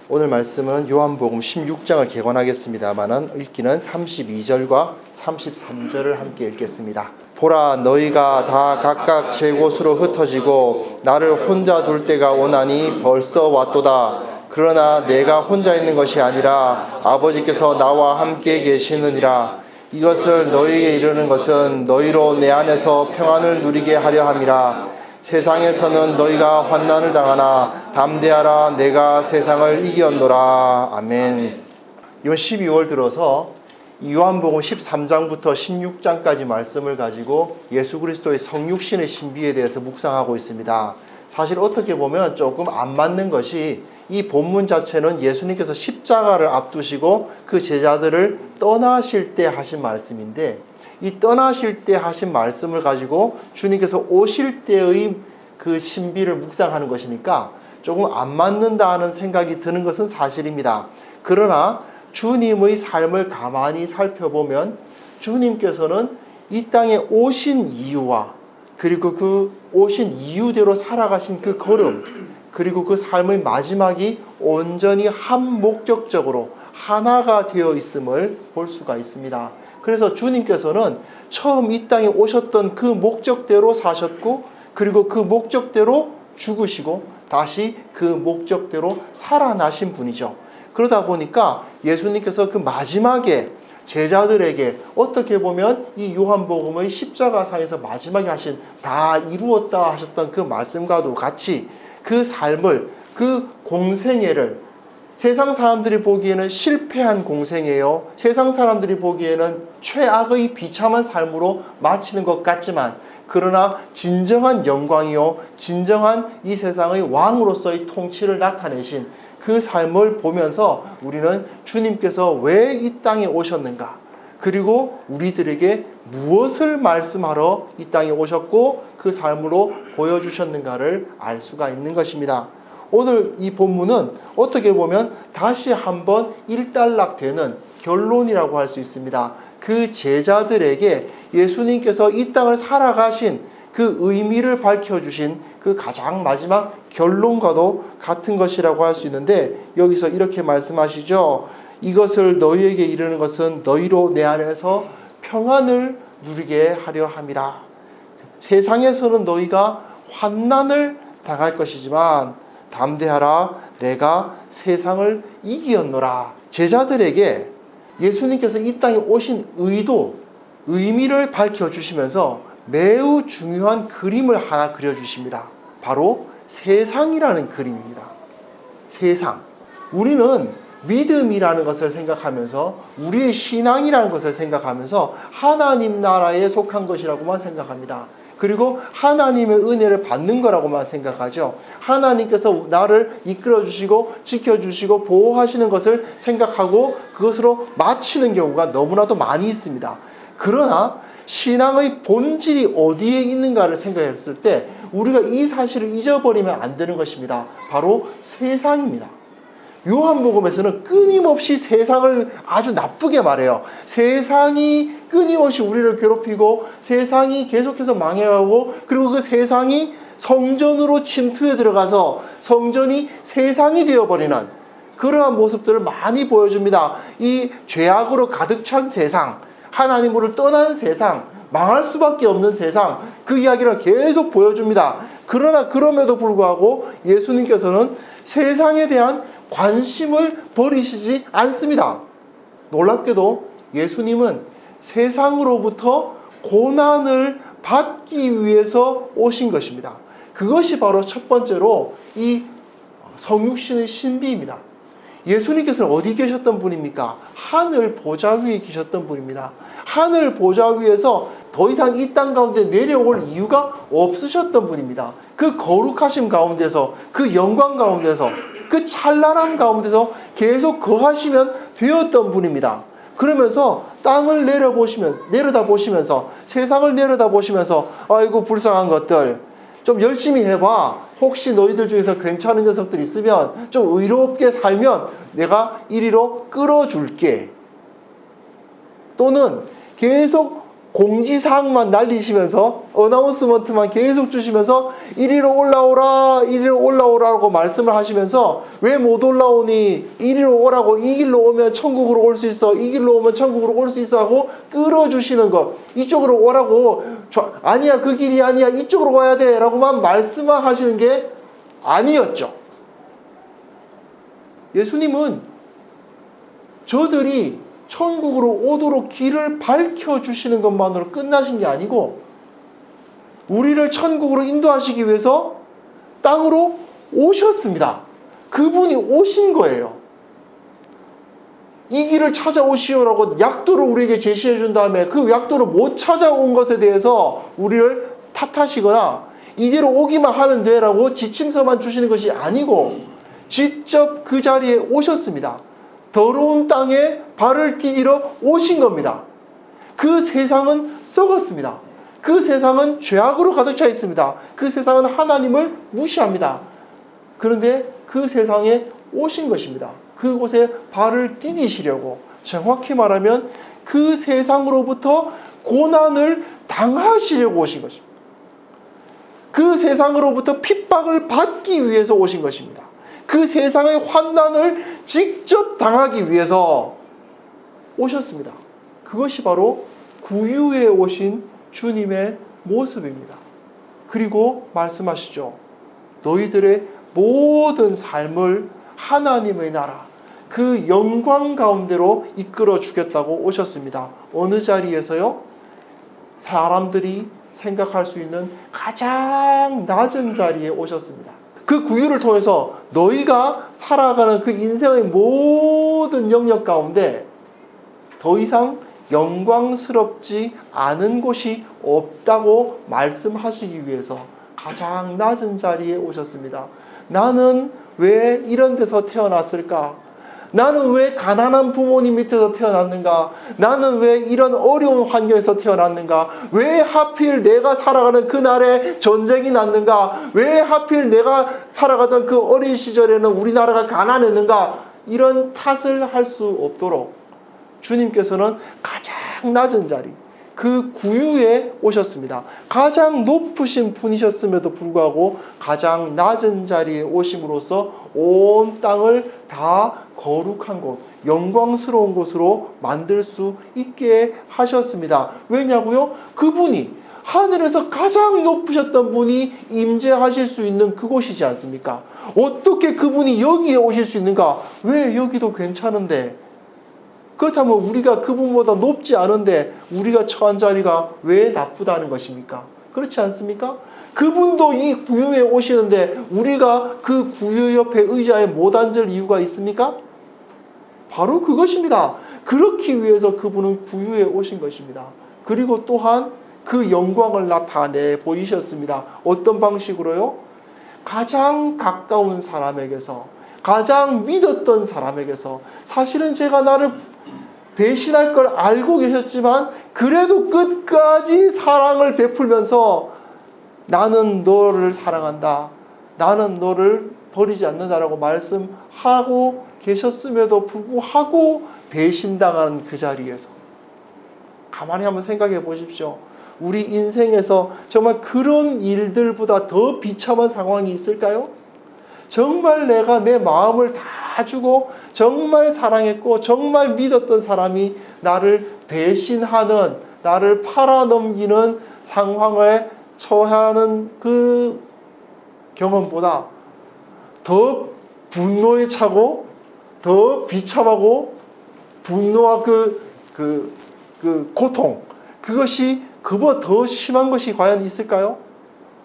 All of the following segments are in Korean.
오늘 말씀은 요한복음 16장을 개관하겠습니다마는 읽기는 32절과 33절을 함께 읽겠습니다. 보라, 너희가 다 각각 제 곳으로 흩어지고 나를 혼자 둘 때가 오나니 벌써 왔도다. 그러나 내가 혼자 있는 것이 아니라 아버지께서 나와 함께 계시느니라. 이것을 너희에게 이르는 것은 너희로 내 안에서 평안을 누리게 하려 함이라. 세상에서는 너희가 환난을 당하나 담대하라, 내가 세상을 이겼노라. 아멘. 이번 12월 들어서 요한복음 13장부터 16장까지 말씀을 가지고 예수 그리스도의 성육신의 신비에 대해서 묵상하고 있습니다. 사실 어떻게 보면 조금 안 맞는 것이 이 본문 자체는 예수님께서 십자가를 앞두시고 그 제자들을 떠나실 때 하신 말씀인데, 이 떠나실 때 하신 말씀을 가지고 주님께서 오실 때의 그 신비를 묵상하는 것이니까 조금 안 맞는다는 생각이 드는 것은 사실입니다. 그러나 주님의 삶을 가만히 살펴보면 주님께서는 이 땅에 오신 이유와 그리고 그 오신 이유대로 살아가신 그 걸음, 그리고 그 삶의 마지막이 온전히 한 목적적으로 하나가 되어 있음을 볼 수가 있습니다. 그래서 주님께서는 처음 이 땅에 오셨던 그 목적대로 사셨고, 그리고 그 목적대로 죽으시고 다시 그 목적대로 살아나신 분이죠. 그러다 보니까 예수님께서 그 마지막에 제자들에게 어떻게 보면 이 요한복음의 십자가상에서 마지막에 하신 다 이루었다 하셨던 그 말씀과도 같이 그 삶을, 그 공생애를 세상 사람들이 보기에는 실패한 공생애요, 세상 사람들이 보기에는 최악의 비참한 삶으로 마치는 것 같지만, 그러나 진정한 영광이요, 진정한 이 세상의 왕으로서의 통치를 나타내신 그 삶을 보면서 우리는 주님께서 왜 이 땅에 오셨는가, 그리고 우리들에게 무엇을 말씀하러 이 땅에 오셨고 그 삶으로 보여주셨는가를 알 수가 있는 것입니다. 오늘 이 본문은 어떻게 보면 다시 한번 일단락되는 결론이라고 할 수 있습니다. 그 제자들에게 예수님께서 이 땅을 살아가신 그 의미를 밝혀주신 그 가장 마지막 결론과도 같은 것이라고 할 수 있는데, 여기서 이렇게 말씀하시죠. 이것을 너희에게 이르는 것은 너희로 내 안에서 평안을 누리게 하려 함이라. 세상에서는 너희가 환난을 당할 것이지만 담대하라, 내가 세상을 이기었노라. 제자들에게 예수님께서 이 땅에 오신 의도, 의미를 밝혀주시면서 매우 중요한 그림을 하나 그려주십니다. 바로 세상이라는 그림입니다. 세상. 우리는 믿음이라는 것을 생각하면서, 우리의 신앙이라는 것을 생각하면서 하나님 나라에 속한 것이라고만 생각합니다. 그리고 하나님의 은혜를 받는 거라고만 생각하죠. 하나님께서 나를 이끌어주시고 지켜주시고 보호하시는 것을 생각하고 그것으로 마치는 경우가 너무나도 많이 있습니다. 그러나 신앙의 본질이 어디에 있는가를 생각했을 때 우리가 이 사실을 잊어버리면 안 되는 것입니다. 바로 세상입니다. 요한복음에서는 끊임없이 세상을 아주 나쁘게 말해요. 세상이 끊임없이 우리를 괴롭히고, 세상이 계속해서 망해가고, 그리고 그 세상이 성전으로 침투해 들어가서 성전이 세상이 되어버리는 그러한 모습들을 많이 보여줍니다. 이 죄악으로 가득 찬 세상, 하나님을 떠난 세상, 망할 수밖에 없는 세상, 그 이야기를 계속 보여줍니다. 그러나 그럼에도 불구하고 예수님께서는 세상에 대한 관심을 버리시지 않습니다. 놀랍게도 예수님은 세상으로부터 고난을 받기 위해서 오신 것입니다. 그것이 바로 첫 번째로 이 성육신의 신비입니다. 예수님께서는 어디 계셨던 분입니까? 하늘 보좌 위에 계셨던 분입니다. 하늘 보좌 위에서 더 이상 이 땅 가운데 내려올 이유가 없으셨던 분입니다. 그 거룩하심 가운데서, 그 영광 가운데서, 그 찬란함 가운데서 계속 거하시면 되었던 분입니다. 그러면서 땅을 내려다보시면서, 세상을 내려다보시면서, 아이고 불쌍한 것들, 좀 열심히 해봐. 혹시 너희들 중에서 괜찮은 녀석들 있으면 좀 의롭게 살면 내가 이리로 끌어줄게. 또는 계속 공지사항만 날리시면서 어나운스먼트만 계속 주시면서 이리로 올라오라 이리로 올라오라고 말씀을 하시면서 왜 못 올라오니 이리로 오라고 이 길로 오면 천국으로 올 수 있어 이 길로 오면 천국으로 올 수 있어 하고 끌어주시는 것 이쪽으로 오라고 아니야 그 길이 아니야 이쪽으로 와야 돼 라고만 말씀만 하시는 게 아니었죠. 예수님은 저들이 천국으로 오도록 길을 밝혀주시는 것만으로 끝나신 게 아니고 우리를 천국으로 인도하시기 위해서 땅으로 오셨습니다. 그분이 오신 거예요. 이 길을 찾아오시오라고 약도를 우리에게 제시해 준 다음에 그 약도를 못 찾아온 것에 대해서 우리를 탓하시거나 이대로 오기만 하면 돼 라고 지침서만 주시는 것이 아니고 직접 그 자리에 오셨습니다. 더러운 땅에 발을 디디러 오신 겁니다. 그 세상은 썩었습니다. 그 세상은 죄악으로 가득 차 있습니다. 그 세상은 하나님을 무시합니다. 그런데 그 세상에 오신 것입니다. 그곳에 발을 디디시려고 정확히 말하면 그 세상으로부터 고난을 당하시려고 오신 것입니다. 그 세상으로부터 핍박을 받기 위해서 오신 것입니다. 그 세상의 환난을 직접 당하기 위해서 오셨습니다. 그것이 바로 구유에 오신 주님의 모습입니다. 그리고 말씀하시죠. 너희들의 모든 삶을 하나님의 나라, 그 영광 가운데로 이끌어 주겠다고 오셨습니다. 어느 자리에서요? 사람들이 생각할 수 있는 가장 낮은 자리에 오셨습니다. 그 구유를 통해서 너희가 살아가는 그 인생의 모든 영역 가운데 더 이상 영광스럽지 않은 곳이 없다고 말씀하시기 위해서 가장 낮은 자리에 오셨습니다. 나는 왜 이런 데서 태어났을까? 나는 왜 가난한 부모님 밑에서 태어났는가? 나는 왜 이런 어려운 환경에서 태어났는가? 왜 하필 내가 살아가는 그날에 전쟁이 났는가? 왜 하필 내가 살아가던 그 어린 시절에는 우리나라가 가난했는가? 이런 탓을 할 수 없도록 주님께서는 가장 낮은 자리, 그 구유에 오셨습니다. 가장 높으신 분이셨음에도 불구하고 가장 낮은 자리에 오심으로써 온 땅을 다 거룩한 곳, 영광스러운 곳으로 만들 수 있게 하셨습니다. 왜냐고요? 그분이 하늘에서 가장 높으셨던 분이 임재하실 수 있는 그곳이지 않습니까? 어떻게 그분이 여기에 오실 수 있는가? 왜 여기도 괜찮은데? 그렇다면 우리가 그분보다 높지 않은데 우리가 처한 자리가 왜 나쁘다는 것입니까? 그렇지 않습니까? 그분도 이 구유에 오시는데 우리가 그 구유 옆에 의자에 못 앉을 이유가 있습니까? 바로 그것입니다. 그렇기 위해서 그분은 구유에 오신 것입니다. 그리고 또한 그 영광을 나타내 보이셨습니다. 어떤 방식으로요? 가장 가까운 사람에게서, 가장 믿었던 사람에게서, 사실은 제가 나를 배신할 걸 알고 계셨지만 그래도 끝까지 사랑을 베풀면서 나는 너를 사랑한다, 나는 너를 버리지 않는다라고 말씀하고 계셨음에도 불구하고 배신당한 그 자리에서 가만히 한번 생각해 보십시오. 우리 인생에서 정말 그런 일들보다 더 비참한 상황이 있을까요? 정말 내가 내 마음을 다 주고 정말 사랑했고 정말 믿었던 사람이 나를 배신하는, 나를 팔아넘기는 상황에 처하는 그 경험보다 더 분노에 차고 더 비참하고 분노와 그 고통, 그것이 그보다 더 심한 것이 과연 있을까요?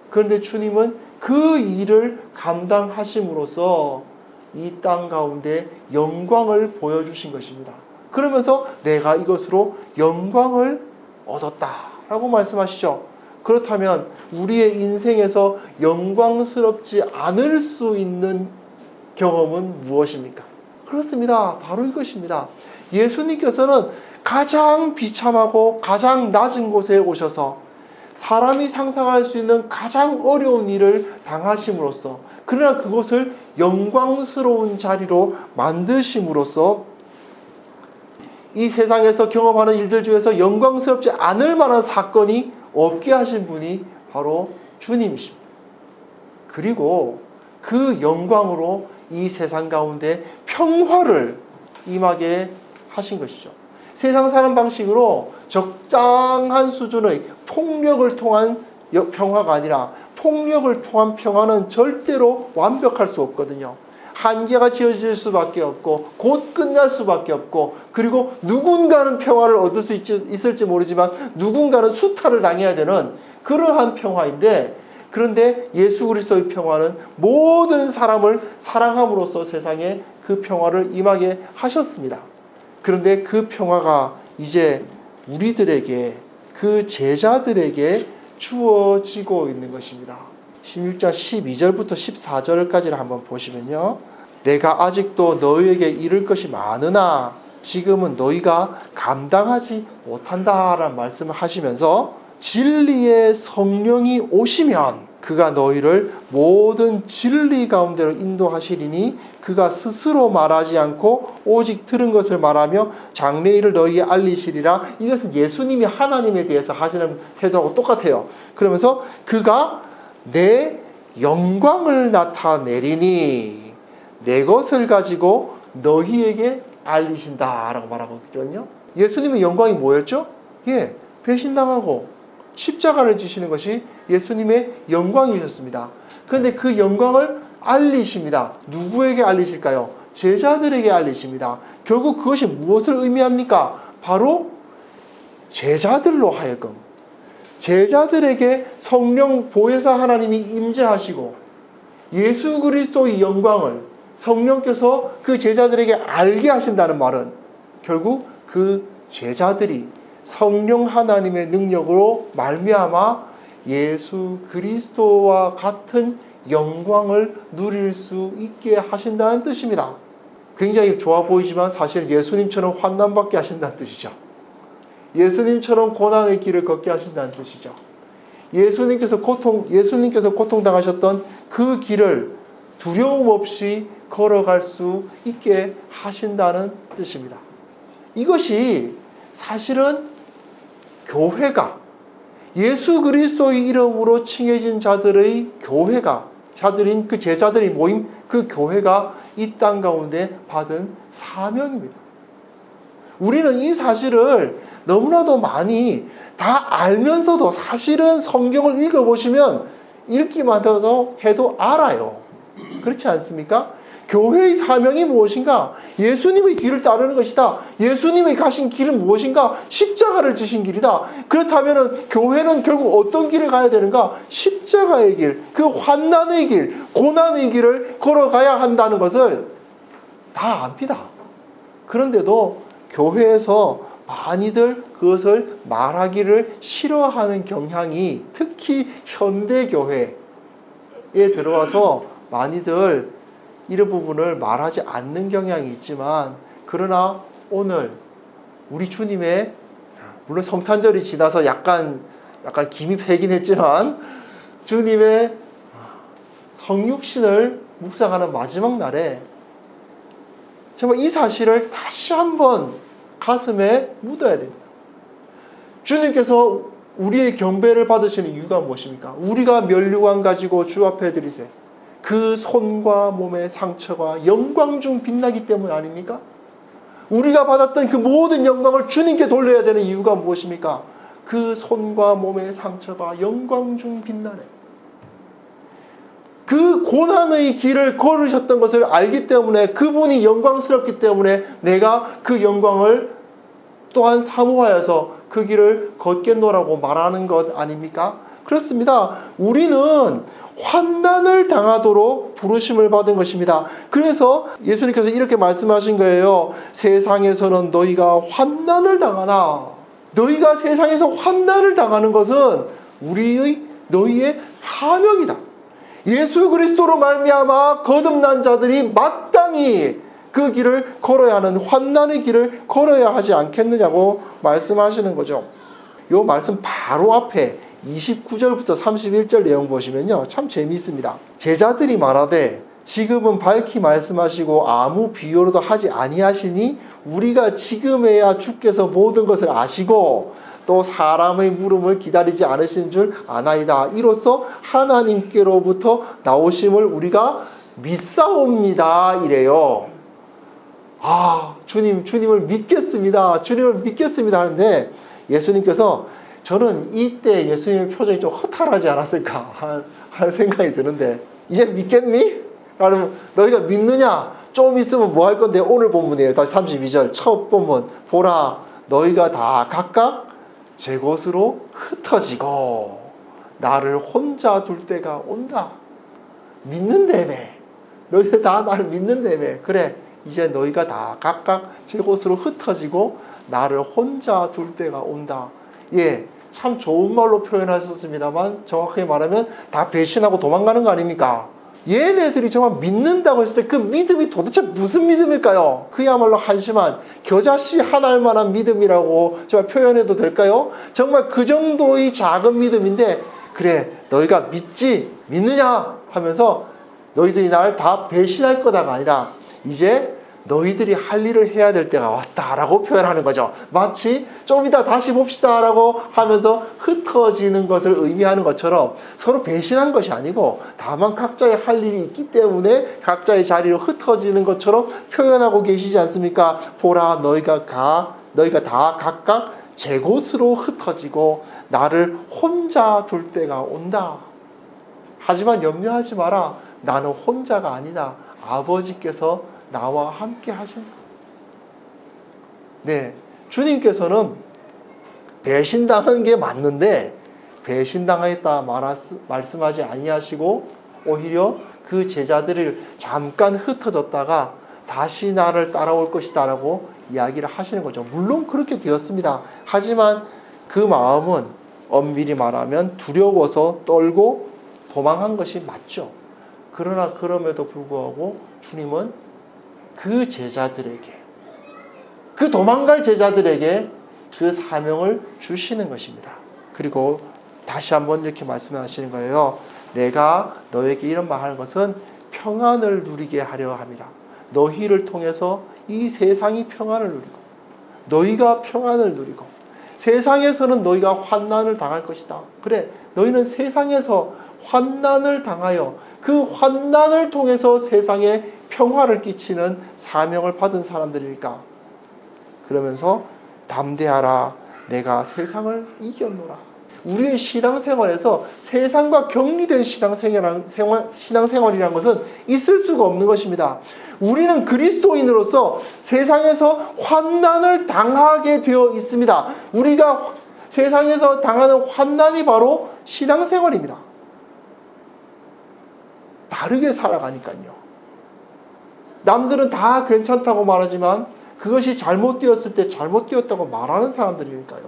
그런데 주님은 그 일을 감당하심으로써 이 땅 가운데 영광을 보여주신 것입니다. 그러면서 내가 이것으로 영광을 얻었다라고 말씀하시죠. 그렇다면 우리의 인생에서 영광스럽지 않을 수 있는 경험은 무엇입니까? 그렇습니다. 바로 이것입니다. 예수님께서는 가장 비참하고 가장 낮은 곳에 오셔서 사람이 상상할 수 있는 가장 어려운 일을 당하심으로써, 그러나 그것을 영광스러운 자리로 만드심으로써 이 세상에서 경험하는 일들 중에서 영광스럽지 않을 만한 사건이 없게 하신 분이 바로 주님이십니다. 그리고 그 영광으로 이 세상 가운데 평화를 임하게 하신 것이죠. 세상 사는 방식으로 적당한 수준의 폭력을 통한 평화가 아니라 폭력을 통한 평화는 절대로 완벽할 수 없거든요. 한계가 지어질 수밖에 없고 곧 끝날 수밖에 없고, 그리고 누군가는 평화를 얻을 수 있을지 모르지만 누군가는 수탈을 당해야 되는 그러한 평화인데, 그런데 예수 그리스도의 평화는 모든 사람을 사랑함으로써 세상에 그 평화를 임하게 하셨습니다. 그런데 그 평화가 이제 우리들에게, 그 제자들에게 주어지고 있는 것입니다. 16장 12절부터 14절까지를 한번 보시면요, 내가 아직도 너희에게 이를 것이 많으나 지금은 너희가 감당하지 못한다라는 말씀을 하시면서, 진리의 성령이 오시면 그가 너희를 모든 진리 가운데로 인도하시리니 그가 스스로 말하지 않고 오직 들은 것을 말하며 장래일을 너희에 알리시리라. 이것은 예수님이 하나님에 대해서 하시는 태도하고 똑같아요. 그러면서 그가 내 영광을 나타내리니 내 것을 가지고 너희에게 알리신다라고 말하고 있거든요. 예수님의 영광이 뭐였죠? 배신당하고 십자가를 지시는 것이 예수님의 영광이셨습니다. 그런데 그 영광을 알리십니다. 누구에게 알리실까요? 제자들에게 알리십니다. 결국 그것이 무엇을 의미합니까? 바로 제자들로 하여금, 제자들에게 성령 보혜사 하나님이 임재하시고 예수 그리스도의 영광을 성령께서 그 제자들에게 알게 하신다는 말은, 결국 그 제자들이 성령 하나님의 능력으로 말미암아 예수 그리스도와 같은 영광을 누릴 수 있게 하신다는 뜻입니다. 굉장히 좋아 보이지만 사실 예수님처럼 환난받게 하신다는 뜻이죠. 예수님처럼 고난의 길을 걷게 하신다는 뜻이죠. 예수님께서 고통당하셨던 그 길을 두려움 없이 걸어갈 수 있게 하신다는 뜻입니다. 이것이 사실은 교회가, 예수 그리스도의 이름으로 칭해진 자들의 교회가, 자들인 그 제자들이 모임 그 교회가 이 땅 가운데 받은 사명입니다. 우리는 이 사실을 너무나도 많이 다 알면서도 사실은 성경을 읽어보시면 읽기만 해도 알아요. 그렇지 않습니까? 교회의 사명이 무엇인가? 예수님의 길을 따르는 것이다. 예수님이 가신 길은 무엇인가? 십자가를 지신 길이다. 그렇다면 교회는 결국 어떤 길을 가야 되는가? 십자가의 길, 그 환난의 길, 고난의 길을 걸어가야 한다는 것을 다 압니다. 그런데도 교회에서 많이들 그것을 말하기를 싫어하는 경향이 특히 현대교회에 들어와서 많이들 이런 부분을 말하지 않는 경향이 있지만, 그러나 오늘 우리 주님의, 물론 성탄절이 지나서 약간 김이 새긴 했지만, 주님의 성육신을 묵상하는 마지막 날에 정말 이 사실을 다시 한번 가슴에 묻어야 됩니다. 주님께서 우리의 경배를 받으시는 이유가 무엇입니까? 우리가 면류관 가지고 주 앞에 드리세, 그 손과 몸의 상처가 영광 중 빛나기 때문 아닙니까? 우리가 받았던 그 모든 영광을 주님께 돌려야 되는 이유가 무엇입니까? 그 손과 몸의 상처가 영광 중 빛나네. 그 고난의 길을 걸으셨던 것을 알기 때문에, 그분이 영광스럽기 때문에 내가 그 영광을 또한 사모하여서 그 길을 걷겠노라고 말하는 것 아닙니까? 그렇습니다. 우리는 환난을 당하도록 부르심을 받은 것입니다. 그래서 예수님께서 이렇게 말씀하신 거예요. 세상에서는 너희가 환난을 당하나. 너희가 세상에서 환난을 당하는 것은 너희의 사명이다. 예수 그리스도로 말미암아 거듭난 자들이 마땅히 그 길을 걸어야 하는, 환난의 길을 걸어야 하지 않겠느냐고 말씀하시는 거죠. 이 말씀 바로 앞에 29절부터 31절 내용 보시면요, 참 재미있습니다. 제자들이 말하되 지금은 밝히 말씀하시고 아무 비유로도 하지 아니하시니 우리가 지금에야 주께서 모든 것을 아시고 또 사람의 물음을 기다리지 않으신 줄 아나이다. 이로써 하나님께로부터 나오심을 우리가 믿사옵니다. 이래요. 주님을 믿겠습니다. 주님을 믿겠습니다. 하는데 예수님께서 저는 이때 예수님의 표정이 좀 허탈하지 않았을까 하는 생각이 드는데, 이제 믿겠니? 라면 너희가 믿느냐? 좀 있으면 뭐 할 건데, 오늘 본문이에요. 다시 32절 첫 본문. 보라, 너희가 다 각각 제 곳으로 흩어지고 나를 혼자 둘 때가 온다. 믿는다며. 너희들 다 나를 믿는다며. 그래, 이제 너희가 다 각각 제 곳으로 흩어지고 나를 혼자 둘 때가 온다. 예, 참 좋은 말로 표현하셨습니다만 정확하게 말하면 다 배신하고 도망가는 거 아닙니까? 얘네들이 정말 믿는다고 했을 때 그 믿음이 도대체 무슨 믿음일까요? 그야말로 한심한 겨자씨 하나일 만한 믿음이라고 정말 표현해도 될까요? 정말 그 정도의 작은 믿음인데, 그래 너희가 믿느냐 하면서 너희들이 날 다 배신할 거다가 아니라 이제 너희들이 할 일을 해야 될 때가 왔다라고 표현하는 거죠. 마치 좀 이따 다시 봅시다 라고 하면서 흩어지는 것을 의미하는 것처럼 서로 배신한 것이 아니고 다만 각자의 할 일이 있기 때문에 각자의 자리로 흩어지는 것처럼 표현하고 계시지 않습니까? 보라, 너희가 다 각각 제 곳으로 흩어지고 나를 혼자 둘 때가 온다. 하지만 염려하지 마라. 나는 혼자가 아니다. 아버지께서 나와 함께 하신다. 네, 주님께서는 배신당한 게 맞는데 배신당했다 말씀하지 아니하시고 오히려 그 제자들을 잠깐 흩어졌다가 다시 나를 따라올 것이다 라고 이야기를 하시는 거죠. 물론 그렇게 되었습니다. 하지만 그 마음은 엄밀히 말하면 두려워서 떨고 도망한 것이 맞죠. 그러나 그럼에도 불구하고 주님은 그 제자들에게, 그 도망갈 제자들에게 그 사명을 주시는 것입니다. 그리고 다시 한번 이렇게 말씀하시는 거예요. 내가 너에게 이런 말하는 것은 평안을 누리게 하려 함이라. 너희를 통해서 이 세상이 평안을 누리고 너희가 평안을 누리고 세상에서는 너희가 환난을 당할 것이다. 그래, 너희는 세상에서 환난을 당하여 그 환난을 통해서 세상에 평화를 끼치는 사명을 받은 사람들일까? 그러면서 담대하라, 내가 세상을 이겼노라. 우리의 신앙생활에서 세상과 격리된 신앙생활이라는 것은 있을 수가 없는 것입니다. 우리는 그리스도인으로서 세상에서 환난을 당하게 되어 있습니다. 우리가 세상에서 당하는 환난이 바로 신앙생활입니다. 다르게 살아가니까요. 남들은 다 괜찮다고 말하지만 그것이 잘못되었을 때 잘못되었다고 말하는 사람들이니까요.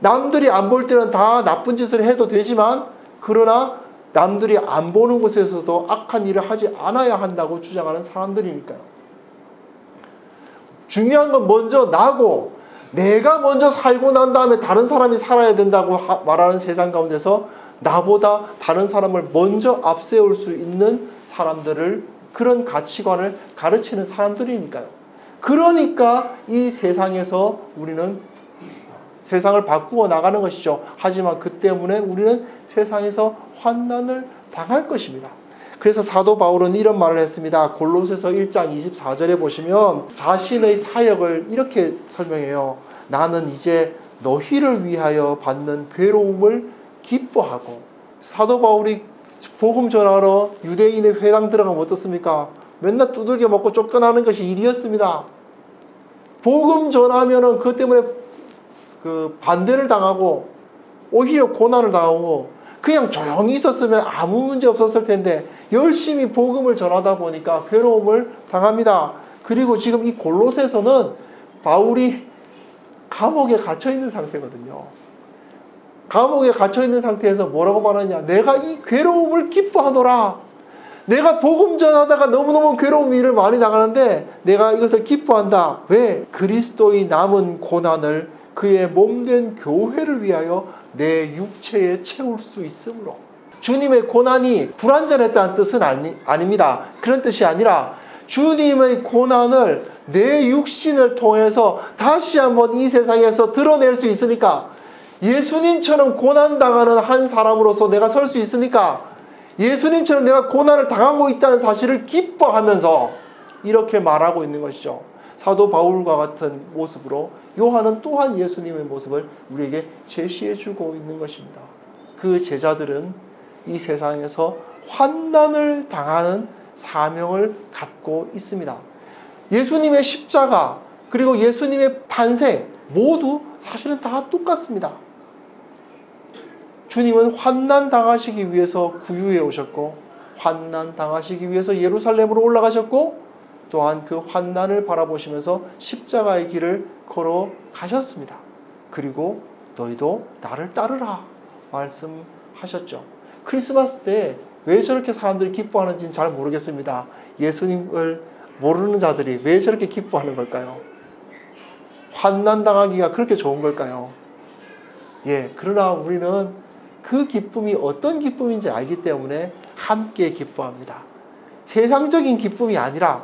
남들이 안 볼 때는 다 나쁜 짓을 해도 되지만 그러나 남들이 안 보는 곳에서도 악한 일을 하지 않아야 한다고 주장하는 사람들이니까요. 중요한 건 먼저 나고 내가 먼저 살고 난 다음에 다른 사람이 살아야 된다고 말하는 세상 가운데서 나보다 다른 사람을 먼저 앞세울 수 있는 사람들을, 그런 가치관을 가르치는 사람들이니까요. 그러니까 이 세상에서 우리는 세상을 바꾸어 나가는 것이죠. 하지만 그 때문에 우리는 세상에서 환난을 당할 것입니다. 그래서 사도 바울은 이런 말을 했습니다. 골로새서 1장 24절에 보시면 자신의 사역을 이렇게 설명해요. 나는 이제 너희를 위하여 받는 괴로움을 기뻐하고. 사도 바울이 복음 전하러 유대인의 회당 들어가면 어떻습니까? 맨날 두들겨 먹고 쫓겨나는 것이 일이었습니다. 복음 전하면은 그것 때문에 반대를 당하고 오히려 고난을 당하고, 그냥 조용히 있었으면 아무 문제 없었을 텐데 열심히 복음을 전하다 보니까 괴로움을 당합니다. 그리고 지금 이 골로새서는 바울이 감옥에 갇혀 있는 상태거든요. 감옥에 갇혀 있는 상태에서 뭐라고 말하냐? 내가 이 괴로움을 기뻐하노라. 내가 복음 전하다가 너무너무 괴로운 일을 많이 당하는데 내가 이것을 기뻐한다. 왜? 그리스도의 남은 고난을 그의 몸된 교회를 위하여 내 육체에 채울 수 있으므로. 주님의 고난이 불완전했다는 뜻은 아닙니다. 그런 뜻이 아니라 주님의 고난을 내 육신을 통해서 다시 한번 이 세상에서 드러낼 수 있으니까, 예수님처럼 고난당하는 한 사람으로서 내가 설 수 있으니까, 예수님처럼 내가 고난을 당하고 있다는 사실을 기뻐하면서 이렇게 말하고 있는 것이죠. 사도 바울과 같은 모습으로 요한은 또한 예수님의 모습을 우리에게 제시해 주고 있는 것입니다. 그 제자들은 이 세상에서 환난을 당하는 사명을 갖고 있습니다. 예수님의 십자가 그리고 예수님의 탄생 모두 사실은 다 똑같습니다. 주님은 환난 당하시기 위해서 구유에 오셨고, 환난 당하시기 위해서 예루살렘으로 올라가셨고, 또한 그 환난을 바라보시면서 십자가의 길을 걸어가셨습니다. 그리고 너희도 나를 따르라 말씀하셨죠. 크리스마스 때 왜 저렇게 사람들이 기뻐하는지는 잘 모르겠습니다. 예수님을 모르는 자들이 왜 저렇게 기뻐하는 걸까요? 환난 당하기가 그렇게 좋은 걸까요? 그러나 우리는 그 기쁨이 어떤 기쁨인지 알기 때문에 함께 기뻐합니다. 세상적인 기쁨이 아니라,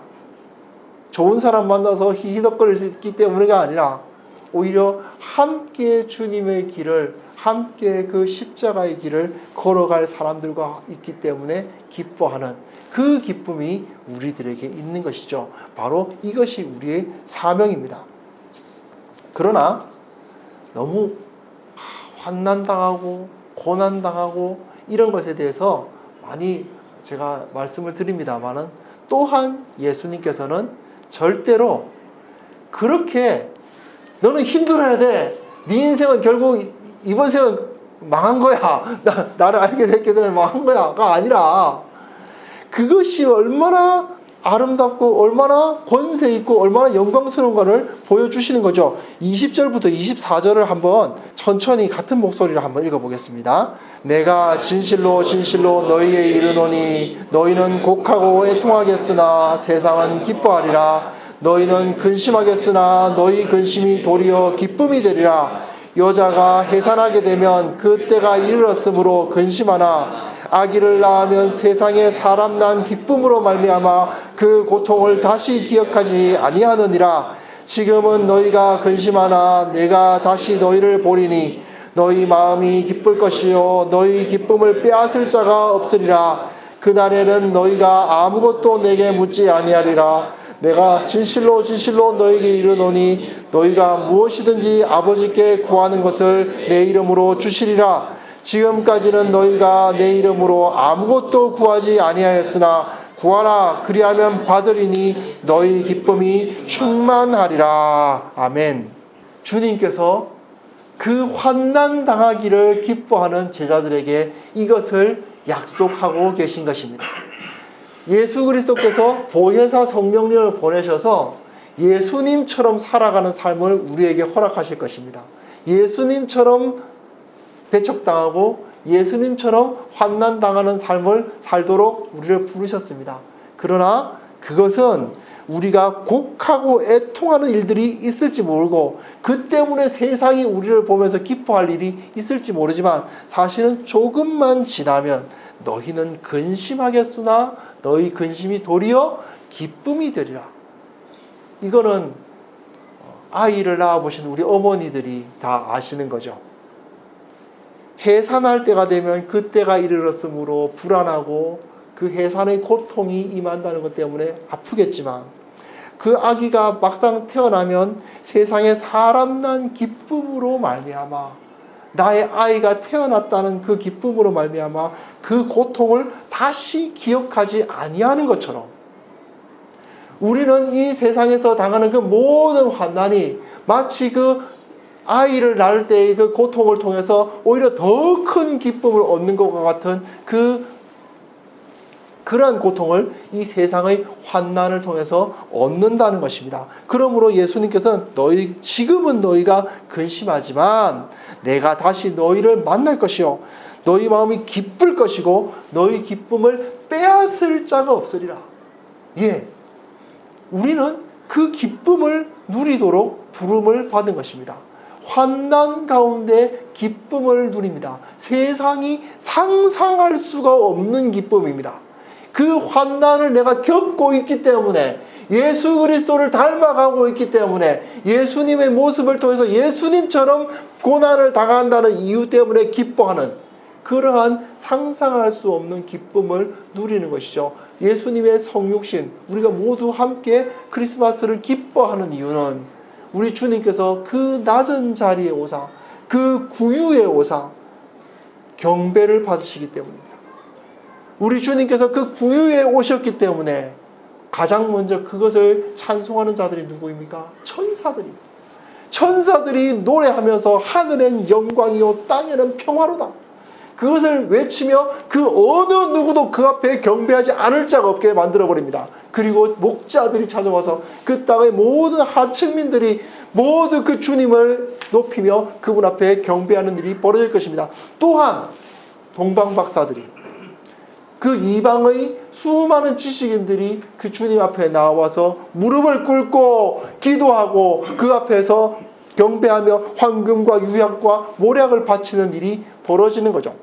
좋은 사람 만나서 히히덕거릴 수 있기 때문에가 아니라, 오히려 함께 주님의 길을, 함께 그 십자가의 길을 걸어갈 사람들과 있기 때문에 기뻐하는 그 기쁨이 우리들에게 있는 것이죠. 바로 이것이 우리의 사명입니다. 그러나 너무 환난당하고 고난당하고 이런 것에 대해서 많이 제가 말씀을 드립니다만은, 또한 예수님께서는 절대로 그렇게 너는 힘들어야 돼, 네 인생은 결국 이번 생은 망한 거야, 나를 알게 됐기 때문에 망한 거야가 아니라, 그것이 얼마나 아름답고 얼마나 권세 있고 얼마나 영광스러운가를 보여주시는 거죠. 20절부터 24절을 한번 천천히 같은 목소리로 한번 읽어보겠습니다. 내가 진실로 진실로 너희에게 이르노니 너희는 곡하고 애통하겠으나 세상은 기뻐하리라. 너희는 근심하겠으나 너희 근심이 도리어 기쁨이 되리라. 여자가 해산하게 되면 그 때가 이르렀으므로 근심하나 아기를 낳으면 세상에 사람 난 기쁨으로 말미암아 그 고통을 다시 기억하지 아니하느니라. 지금은 너희가 근심하나 내가 다시 너희를 보리니 너희 마음이 기쁠 것이요 너희 기쁨을 빼앗을 자가 없으리라. 그날에는 너희가 아무것도 내게 묻지 아니하리라. 내가 진실로 진실로 너희에게 이르노니 너희가 무엇이든지 아버지께 구하는 것을 내 이름으로 주시리라. 지금까지는 너희가 내 이름으로 아무것도 구하지 아니하였으나 구하라 그리하면 받으리니 너희 기쁨이 충만하리라. 아멘. 주님께서 그 환난 당하기를 기뻐하는 제자들에게 이것을 약속하고 계신 것입니다. 예수 그리스도께서 보혜사 성령님을 보내셔서 예수님처럼 살아가는 삶을 우리에게 허락하실 것입니다. 예수님처럼 배척당하고 예수님처럼 환난당하는 삶을 살도록 우리를 부르셨습니다. 그러나 그것은 우리가 곡하고 애통하는 일들이 있을지 모르고 그 때문에 세상이 우리를 보면서 기뻐할 일이 있을지 모르지만, 사실은 조금만 지나면 너희는 근심하겠으나 너희 근심이 도리어 기쁨이 되리라. 이거는 아이를 낳아보신 우리 어머니들이 다 아시는 거죠. 해산할 때가 되면 그때가 이르렀으므로 불안하고 그 해산의 고통이 임한다는 것 때문에 아프겠지만, 그 아기가 막상 태어나면 세상에 사람 난 기쁨으로 말미암아, 나의 아이가 태어났다는 그 기쁨으로 말미암아 그 고통을 다시 기억하지 아니하는 것처럼, 우리는 이 세상에서 당하는 그 모든 환난이 마치 그 아이를 낳을 때의 그 고통을 통해서 오히려 더 큰 기쁨을 얻는 것과 같은 그러한 고통을 이 세상의 환난을 통해서 얻는다는 것입니다. 그러므로 예수님께서는 지금은 너희가 근심하지만 내가 다시 너희를 만날 것이요 너희 마음이 기쁠 것이고 너희 기쁨을 빼앗을 자가 없으리라. 우리는 그 기쁨을 누리도록 부름을 받은 것입니다. 환난 가운데 기쁨을 누립니다. 세상이 상상할 수가 없는 기쁨입니다. 그 환난을 내가 겪고 있기 때문에, 예수 그리스도를 닮아가고 있기 때문에, 예수님의 모습을 통해서 예수님처럼 고난을 당한다는 이유 때문에 기뻐하는, 그러한 상상할 수 없는 기쁨을 누리는 것이죠. 예수님의 성육신, 우리가 모두 함께 크리스마스를 기뻐하는 이유는 우리 주님께서 그 낮은 자리에 오사, 그 구유에 오사 경배를 받으시기 때문입니다. 우리 주님께서 그 구유에 오셨기 때문에 가장 먼저 그것을 찬송하는 자들이 누구입니까? 천사들입니다. 천사들이 노래하면서 하늘엔 영광이요 땅에는 평화로다, 그것을 외치며 그 어느 누구도 그 앞에 경배하지 않을 자가 없게 만들어버립니다. 그리고 목자들이 찾아와서 그 땅의 모든 하층민들이 모두 그 주님을 높이며 그분 앞에 경배하는 일이 벌어질 것입니다. 또한 동방박사들이, 그 이방의 수많은 지식인들이 그 주님 앞에 나와서 무릎을 꿇고 기도하고 그 앞에서 경배하며 황금과 유향과 모략을 바치는 일이 벌어지는 거죠.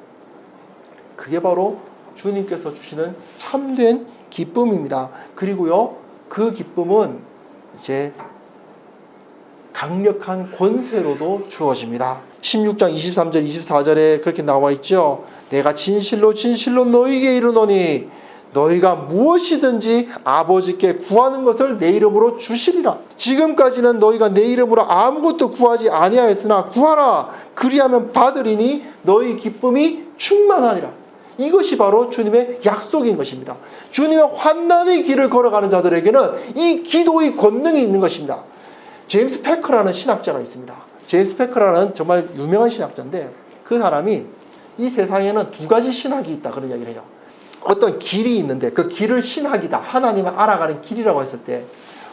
그게 바로 주님께서 주시는 참된 기쁨입니다. 그리고요, 그 기쁨은 이제 강력한 권세로도 주어집니다. 16장 23절 24절에 그렇게 나와 있죠. 내가 진실로 진실로 너희에게 이르노니 너희가 무엇이든지 아버지께 구하는 것을 내 이름으로 주시리라. 지금까지는 너희가 내 이름으로 아무것도 구하지 아니하였으나 구하라, 그리하면 받으리니 너희 기쁨이 충만하니라. 이것이 바로 주님의 약속인 것입니다. 주님의 환난의 길을 걸어가는 자들에게는 이 기도의 권능이 있는 것입니다. 제임스 패커라는 신학자가 있습니다. 제임스 패커라는 정말 유명한 신학자인데, 그 사람이 이 세상에는 두 가지 신학이 있다, 그런 이야기를 해요. 어떤 길이 있는데 그 길을 신학이다, 하나님을 알아가는 길이라고 했을 때,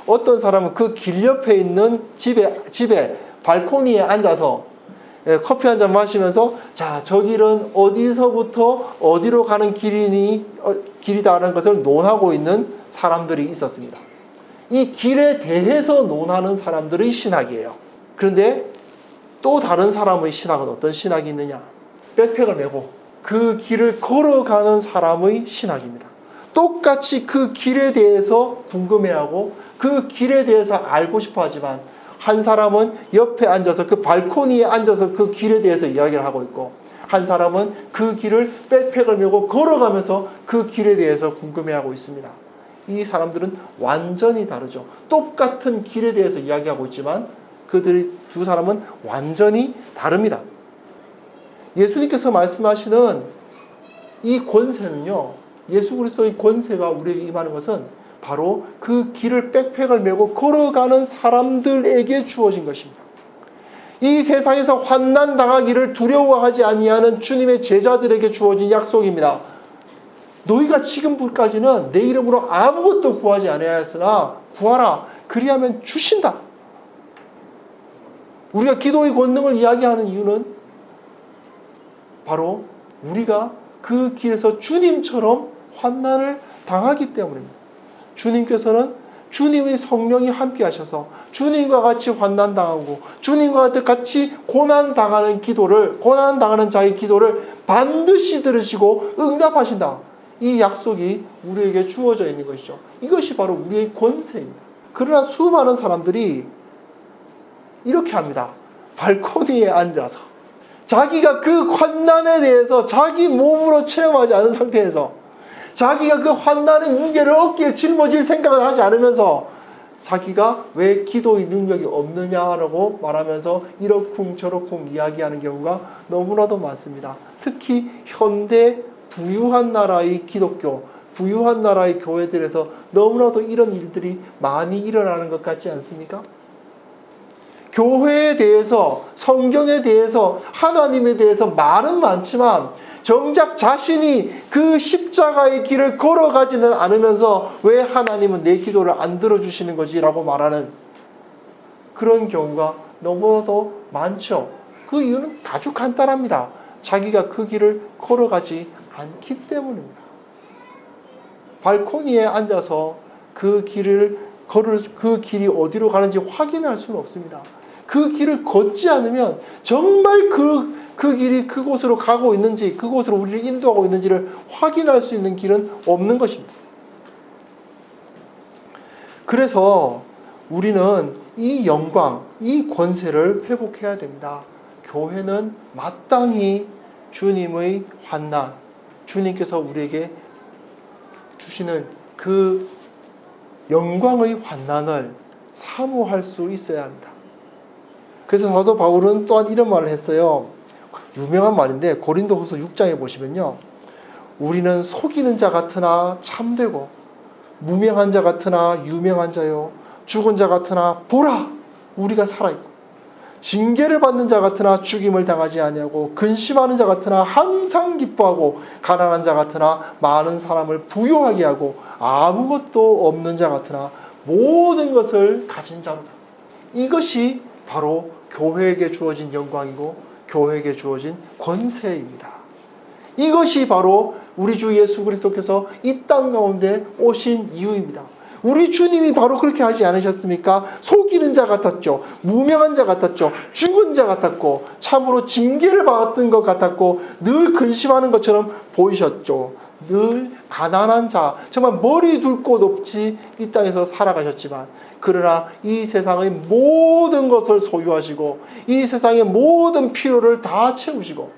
어떤 사람은 그 길 옆에 있는 집에 발코니에 앉아서 커피 한 잔 마시면서, 자, 저 길은 어디서부터 어디로 가는 길이다라는 것을 논하고 있는 사람들이 있었습니다. 이 길에 대해서 논하는 사람들의 신학이에요. 그런데 또 다른 사람의 신학은 어떤 신학이 있느냐? 백팩을 메고 그 길을 걸어가는 사람의 신학입니다. 똑같이 그 길에 대해서 궁금해하고 그 길에 대해서 알고 싶어 하지만, 한 사람은 옆에 앉아서 그 발코니에 앉아서 그 길에 대해서 이야기를 하고 있고, 한 사람은 그 길을 백팩을 메고 걸어가면서 그 길에 대해서 궁금해하고 있습니다. 이 사람들은 완전히 다르죠. 똑같은 길에 대해서 이야기하고 있지만 그들이 두 사람은 완전히 다릅니다. 예수님께서 말씀하시는 이 권세는요, 예수 그리스도의 권세가 우리에게 임하는 것은 바로 그 길을 백팩을 메고 걸어가는 사람들에게 주어진 것입니다. 이 세상에서 환난 당하기를 두려워하지 아니하는 주님의 제자들에게 주어진 약속입니다. 너희가 지금까지는 내 이름으로 아무것도 구하지 아니하였으나 구하라, 그리하면 주신다. 우리가 기도의 권능을 이야기하는 이유는 바로 우리가 그 길에서 주님처럼 환난을 당하기 때문입니다. 주님께서는 주님의 성령이 함께 하셔서 주님과 같이 환난당하고 주님과 같이 고난당하는 기도를, 고난당하는 자의 기도를 반드시 들으시고 응답하신다. 이 약속이 우리에게 주어져 있는 것이죠. 이것이 바로 우리의 권세입니다. 그러나 수많은 사람들이 이렇게 합니다. 발코니에 앉아서 자기가 그 환난에 대해서 자기 몸으로 체험하지 않은 상태에서, 자기가 그 환난의 무게를 어깨에 짊어질 생각을 하지 않으면서 자기가 왜 기도의 능력이 없느냐라고 말하면서 이러쿵저러쿵 이야기하는 경우가 너무나도 많습니다. 특히 현대 부유한 나라의 기독교, 부유한 나라의 교회들에서 너무나도 이런 일들이 많이 일어나는 것 같지 않습니까? 교회에 대해서, 성경에 대해서, 하나님에 대해서 말은 많지만 정작 자신이 그 십자가의 길을 걸어가지는 않으면서 왜 하나님은 내 기도를 안 들어주시는 거지? 라고 말하는 그런 경우가 너무나도 많죠. 그 이유는 아주 간단합니다. 자기가 그 길을 걸어가지 않기 때문입니다. 발코니에 앉아서 그 길이 어디로 가는지 확인할 수는 없습니다. 그 길을 걷지 않으면 정말 그 길이 그곳으로 가고 있는지, 그곳으로 우리를 인도하고 있는지를 확인할 수 있는 길은 없는 것입니다. 그래서 우리는 이 영광, 이 권세를 회복해야 됩니다. 교회는 마땅히 주님의 환난, 주님께서 우리에게 주시는 그 영광의 환난을 사모할 수 있어야 합니다. 그래서 사도 바울은 또한 이런 말을 했어요. 유명한 말인데 고린도후서 6장에 보시면요, 우리는 속이는 자 같으나 참되고 무명한 자 같으나 유명한 자요, 죽은 자 같으나 보라 우리가 살아있고, 징계를 받는 자 같으나 죽임을 당하지 아니하고, 근심하는 자 같으나 항상 기뻐하고, 가난한 자 같으나 많은 사람을 부유하게 하고, 아무것도 없는 자 같으나 모든 것을 가진 자로다. 이것이 바로 교회에게 주어진 영광이고 교회에게 주어진 권세입니다. 이것이 바로 우리 주 예수 그리스도께서 이 땅 가운데 오신 이유입니다. 우리 주님이 바로 그렇게 하지 않으셨습니까? 속이는 자 같았죠. 무명한 자 같았죠. 죽은 자 같았고, 참으로 징계를 받았던 것 같았고, 늘 근심하는 것처럼 보이셨죠. 늘 가난한 자, 정말 머리 둘 곳 없이 이 땅에서 살아가셨지만, 그러나 이 세상의 모든 것을 소유하시고 이 세상의 모든 필요를 다 채우시고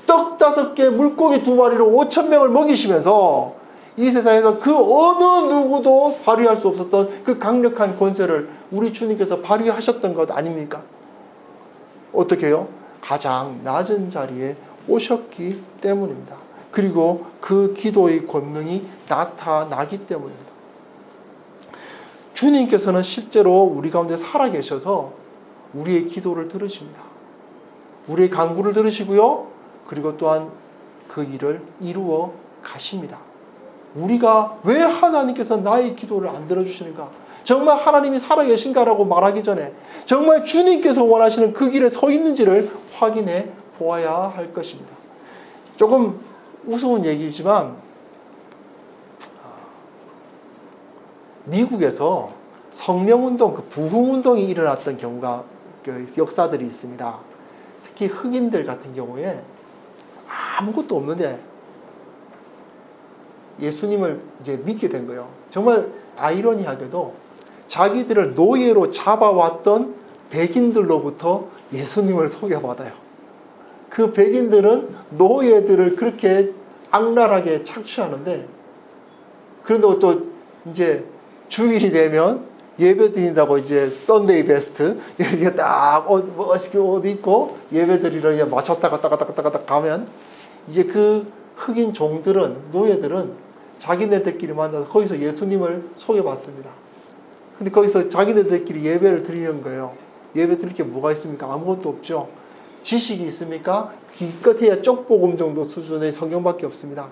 떡 5개 물고기 2마리로 5,000명을 먹이시면서 이 세상에서 그 어느 누구도 발휘할 수 없었던 그 강력한 권세를 우리 주님께서 발휘하셨던 것 아닙니까? 어떻게 해요? 가장 낮은 자리에 오셨기 때문입니다. 그리고 그 기도의 권능이 나타나기 때문입니다. 주님께서는 실제로 우리 가운데 살아계셔서 우리의 기도를 들으십니다. 우리의 간구를 들으시고요. 그리고 또한 그 일을 이루어 가십니다. 우리가 왜 하나님께서 나의 기도를 안 들어주시는가? 정말 하나님이 살아계신가라고 말하기 전에 정말 주님께서 원하시는 그 길에 서 있는지를 확인해 보아야 할 것입니다. 조금 우스운 얘기지만 미국에서 성령운동, 그 부흥운동이 일어났던 경우가 역사들이 있습니다. 특히 흑인들 같은 경우에 아무것도 없는데 예수님을 이제 믿게 된 거예요. 정말 아이러니하게도 자기들을 노예로 잡아왔던 백인들로부터 예수님을 소개받아요. 그 백인들은 노예들을 그렇게 악랄하게 착취하는데, 그런데 또 이제 주일이 되면 예배 드린다고 이제 썬데이 베스트 이렇게 딱 멋있게 옷 입고 예배 드리러 이제 맞췄다가 따가따가따가 가면 이제 그 흑인 종들은, 노예들은 자기네들끼리 만나서 거기서 예수님을 소개받습니다. 근데 거기서 자기네들끼리 예배를 드리는 거예요. 예배 드릴 게 뭐가 있습니까? 아무것도 없죠. 지식이 있습니까? 기껏해야 쪽복음 정도 수준의 성경밖에 없습니다.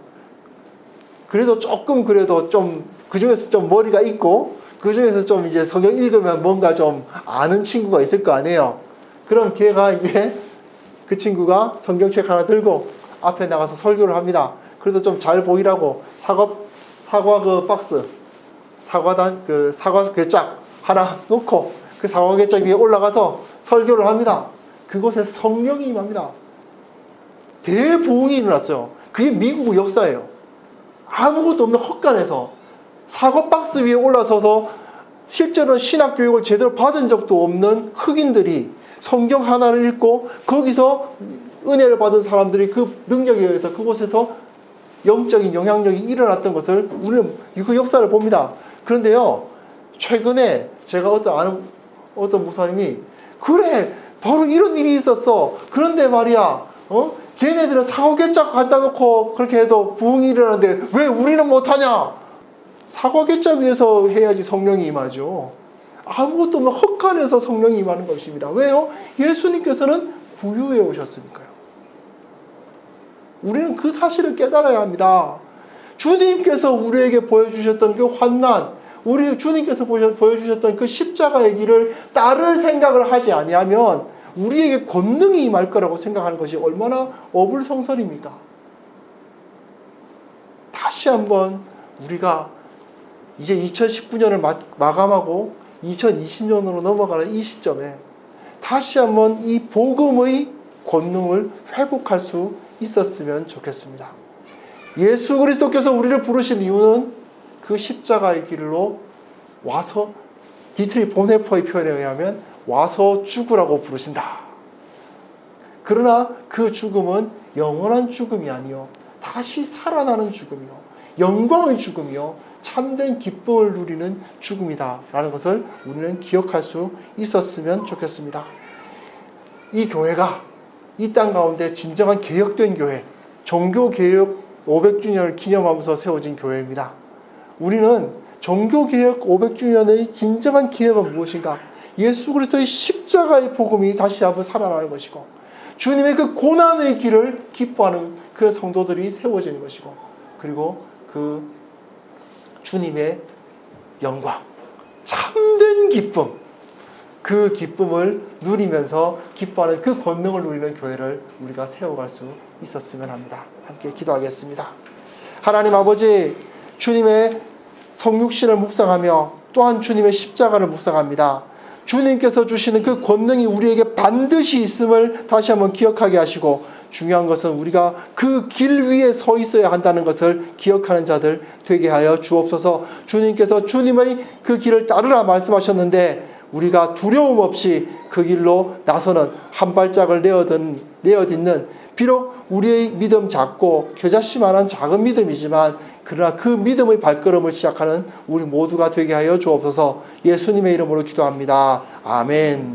그래도 조금, 그래도 좀 그중에서 좀 머리가 있고 그중에서 좀 이제 성경 읽으면 뭔가 좀 아는 친구가 있을 거 아니에요. 그럼 걔가 이제 그 친구가 성경책 하나 들고 앞에 나가서 설교를 합니다. 그래도 좀 잘 보이라고 사과 그 박스, 사과단 그 사과 괴짝 하나 놓고 그 사과 괴짝 위에 올라가서 설교를 합니다. 그곳에 성령이 임합니다. 대부흥이 일어났어요. 그게 미국 역사예요. 아무것도 없는 헛간에서 사과 박스 위에 올라서서 실제로 신학 교육을 제대로 받은 적도 없는 흑인들이 성경 하나를 읽고 거기서 은혜를 받은 사람들이 그 능력에 의해서 그곳에서 영적인 영향력이 일어났던 것을 우리는 그 역사를 봅니다. 그런데요, 최근에 제가 어떤 목사님이 그래 바로 이런 일이 있었어. 그런데 말이야, 걔네들은 사과개짝 갖다 놓고 그렇게 해도 부흥이 일어나는데 왜 우리는 못하냐? 사과개짝 위에서 해야지 성령이 임하죠. 아무것도 없는 헛간에서 성령이 임하는 것입니다. 왜요? 예수님께서는 구유해 오셨으니까요. 우리는 그 사실을 깨달아야 합니다. 주님께서 우리에게 보여주셨던 그 환난, 우리 주님께서 보여주셨던 그 십자가의 길을 따를 생각을 하지 아니하면 우리에게 권능이 임할 거라고 생각하는 것이 얼마나 어불성설입니까? 다시 한번 우리가 이제 2019년을 마감하고 2020년으로 넘어가는 이 시점에 다시 한번 이 복음의 권능을 회복할 수 있었으면 좋겠습니다. 예수 그리스도께서 우리를 부르신 이유는 그 십자가의 길로 와서, 디트리 본헤퍼의 표현에 의하면 와서 죽으라고 부르신다. 그러나 그 죽음은 영원한 죽음이 아니요 다시 살아나는 죽음이요 영광의 죽음이요 참된 기쁨을 누리는 죽음이다 라는 것을 우리는 기억할 수 있었으면 좋겠습니다. 이 교회가 이 땅 가운데 진정한 개혁된 교회, 종교개혁 500주년을 기념하면서 세워진 교회입니다. 우리는 종교개혁 500주년의 진정한 기회가 무엇인가? 예수 그리스도의 십자가의 복음이 다시 한번 살아나는 것이고, 주님의 그 고난의 길을 기뻐하는 그 성도들이 세워지는 것이고, 그리고 그 주님의 영광, 참된 기쁨, 그 기쁨을 누리면서 기뻐하는 그 권능을 누리는 교회를 우리가 세워갈 수 있었으면 합니다. 함께 기도하겠습니다. 하나님 아버지, 주님의 성육신을 묵상하며 또한 주님의 십자가를 묵상합니다. 주님께서 주시는 그 권능이 우리에게 반드시 있음을 다시 한번 기억하게 하시고, 중요한 것은 우리가 그 길 위에 서 있어야 한다는 것을 기억하는 자들 되게 하여 주옵소서. 주님께서 주님의 그 길을 따르라 말씀하셨는데, 우리가 두려움 없이 그 길로 나서는 한 발짝을 내어딛는, 비록 우리의 믿음 작고 겨자씨만한 작은 믿음이지만 그러나 그 믿음의 발걸음을 시작하는 우리 모두가 되게 하여 주옵소서. 예수님의 이름으로 기도합니다. 아멘.